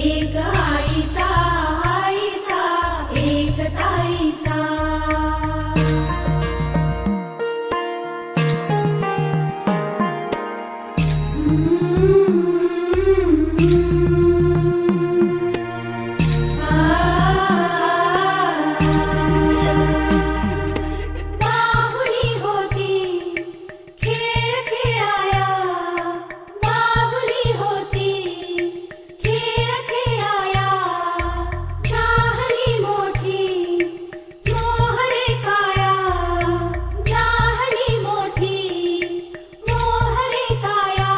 एक आईचा आईचा एक ताईचा बाहुली होती खेळ खेळाया बाहुली होती खेळ खेळाया झाली मोठी मोहरे काया झाली मोठी मोहरे काया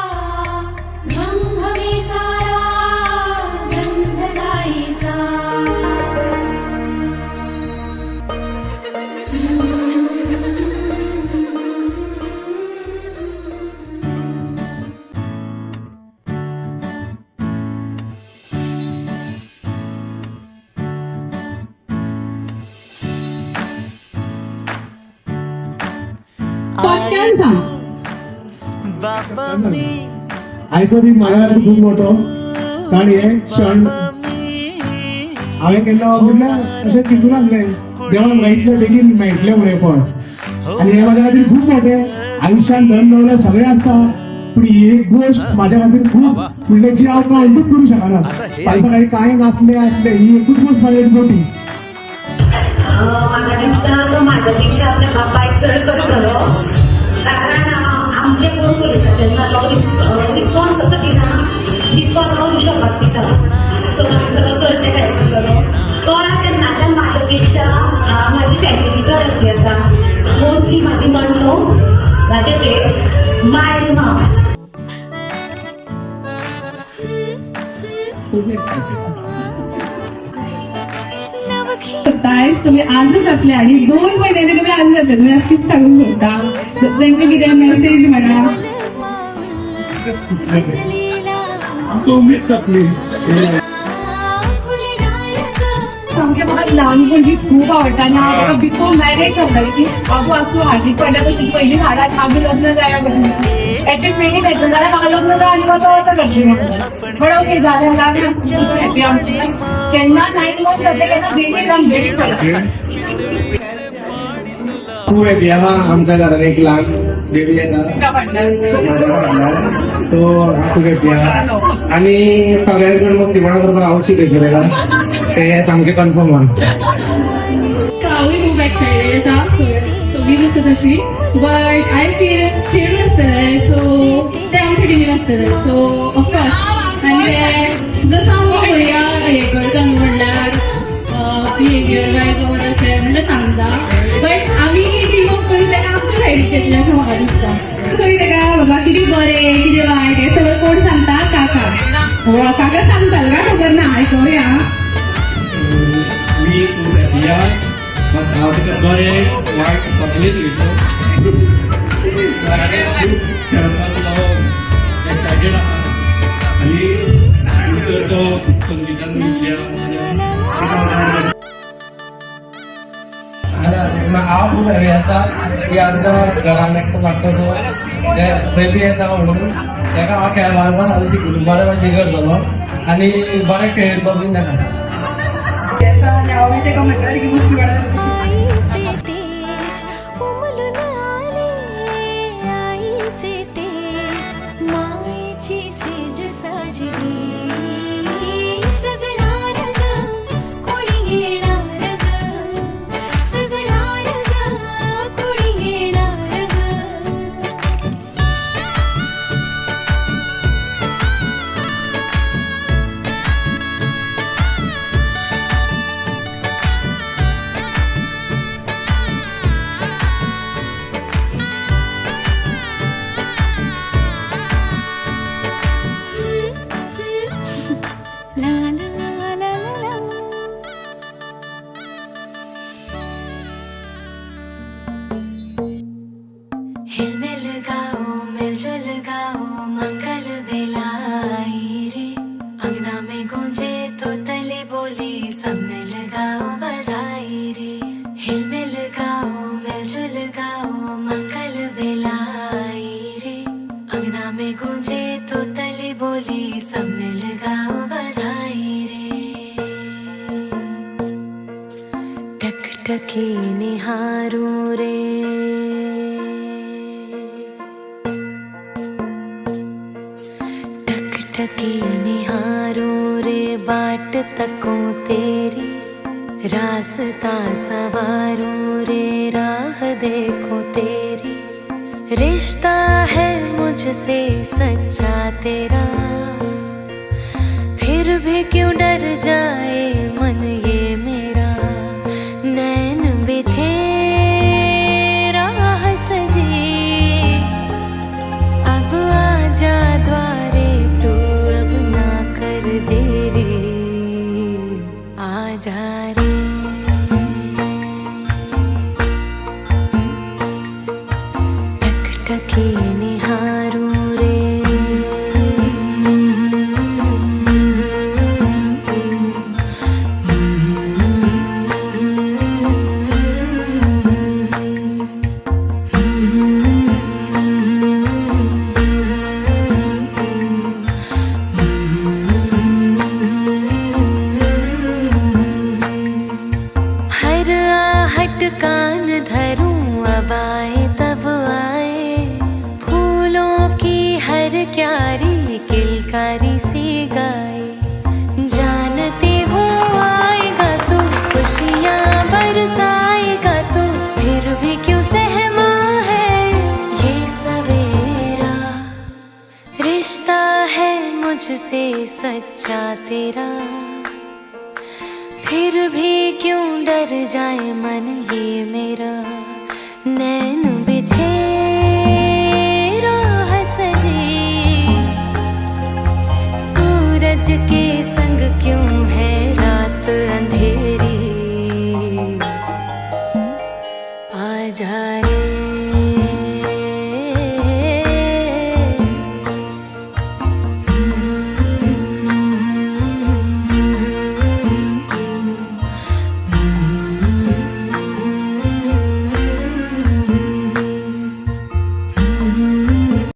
घमघमे सारा गंध जाईचा पटकन सांग. आयचो दीस माझ्या खातीर खूब मोठो कारण हे क्षण हांवें केन्ना अशें चिंतून नासलें देवान म्हाका इतले बेगीन मेळटलें म्हणून फळ आनी हे म्हाज्या खातीर खूब मोठें. आयुश्यान धन दौलत सगळें आसता पूण ही एक गोश्ट म्हाज्या खातीर खूब म्हणल्यार जी हांव कावंटूच करूंक शकना. फाल्यां सकाळीं कांय नासलें आसलें ही एकूच गोश्ट म्हाजी मोठी. म्हाका दिसता तो म्हाज्या पेक्षा आपल्या बापायक चड करतलो कारण आमचे कोण उलयता तेन्ना तो रिस्पॉन्स असो दिना जितको तो हिशोबाक दिता सो म्हाका सगळो करचें खायचो कळ्ळा तेन्नाच्यान म्हाज्या पेक्षा म्हाजी फॅमिली चड हॅप्पी आसा. मोस्टली म्हाजी नणनो म्हाजे ते मायल माव तुम्ही आजच आपले आणि 2 महिन्याने तुम्ही आज जातले तुम्ही आज किती सांगून शकता त्यांना किती मेसेज म्हणा सामकें म्हाका ल्हानपणी खूप आवडटा आनी हांव ताका बिफोर मॅरेज सांगताली की बाबू आसूं हार्टीक पडल्या भशेन पयलीं हाडात मागीर लग्न जाया करून एटलीस्ट बेगीन येता जाल्यार म्हाका लग्न जाय आनी वचो करतली म्हणून बट ओके जालें लागलें हॅपी आमची केन्ना 9 months जाता केन्ना बेबी जावन बेबी जाता खूब हॅपी आहा आमच्या घरान एक ल्हान बेबी येता सो हांव खूब हॅपी आहा आनी सगळ्यां कडेन मस्तीपणां करपाक हांव शिकयतलें तें सामकें कन्फर्म आहा. हांवूय खूब एक्सायटेड आसा सगळीं दिसता तशी बट आय फील चेडूं आसतलें सो ते आमच्या टिमीन आसतलें सो ऑफकोर्स आनी ते जसो हांव भुरग्या हें करता न्हू म्हणल्यार बिहेवियर वायज ओर अशें म्हणल्यार सांगता बट आमी टीम अप करून तेका आमच्या सायडीक घेतलें अशें म्हाका दिसता. खंय तेका बाबा कितें बरें कितें वायट हें सगळें कोण सांगता काका काका सांगतालो काय खबर ना आयकूया. मी खूप हॅपी आहा मग हांव तुका बरें वायट सगळेंच विसो खेळपाक लागून एक्सायटेड आहा आनी फ्युचर तो संगीतान हांव खूब हॅपी आसा की आमच्या घरान एकटो लागता तो बेबी येता म्हणून तेका हांव खेळपाक सारकें शिकयतलो बरे भाशेन करतलो आनी बरें खेळटलो बीन तेका. हांव तेका म्हणटाली की मस्ती वाडा आईचे तेज उमलून आले आईचे तेज मायेची सेज साजली सजणार ग कोणी येणार ग सजणार ग कोणी येणार ग टकी निहारूं रे, टक टकी निहारूं रे, बाट तकों तेरी, रास्ता सवारूं रे, राह देखो तेरी। रिश्ता है मुझसे सच्चा तेरा, फिर भी क्यों डर जाए मन ये मेरा। नैन बिछे राह सजी, अब आजा द्वारे तू, अब ना कर देरी, आजा रे। टक टकी निहारूं रे, हर आहट कान धरूं, अब आए तब आए, फूलों की हर क्यारी किलकारी सी गाए। जानती हूँ आएगा तू, खुशियाँ बरसाएगा तू, फिर भी क्यों सहमा है ये सवेरा। रिश्ता है मुझसे सच्चा तेरा, फिर भी क्यों डर जाए मन ये मेरा। नैन बिछे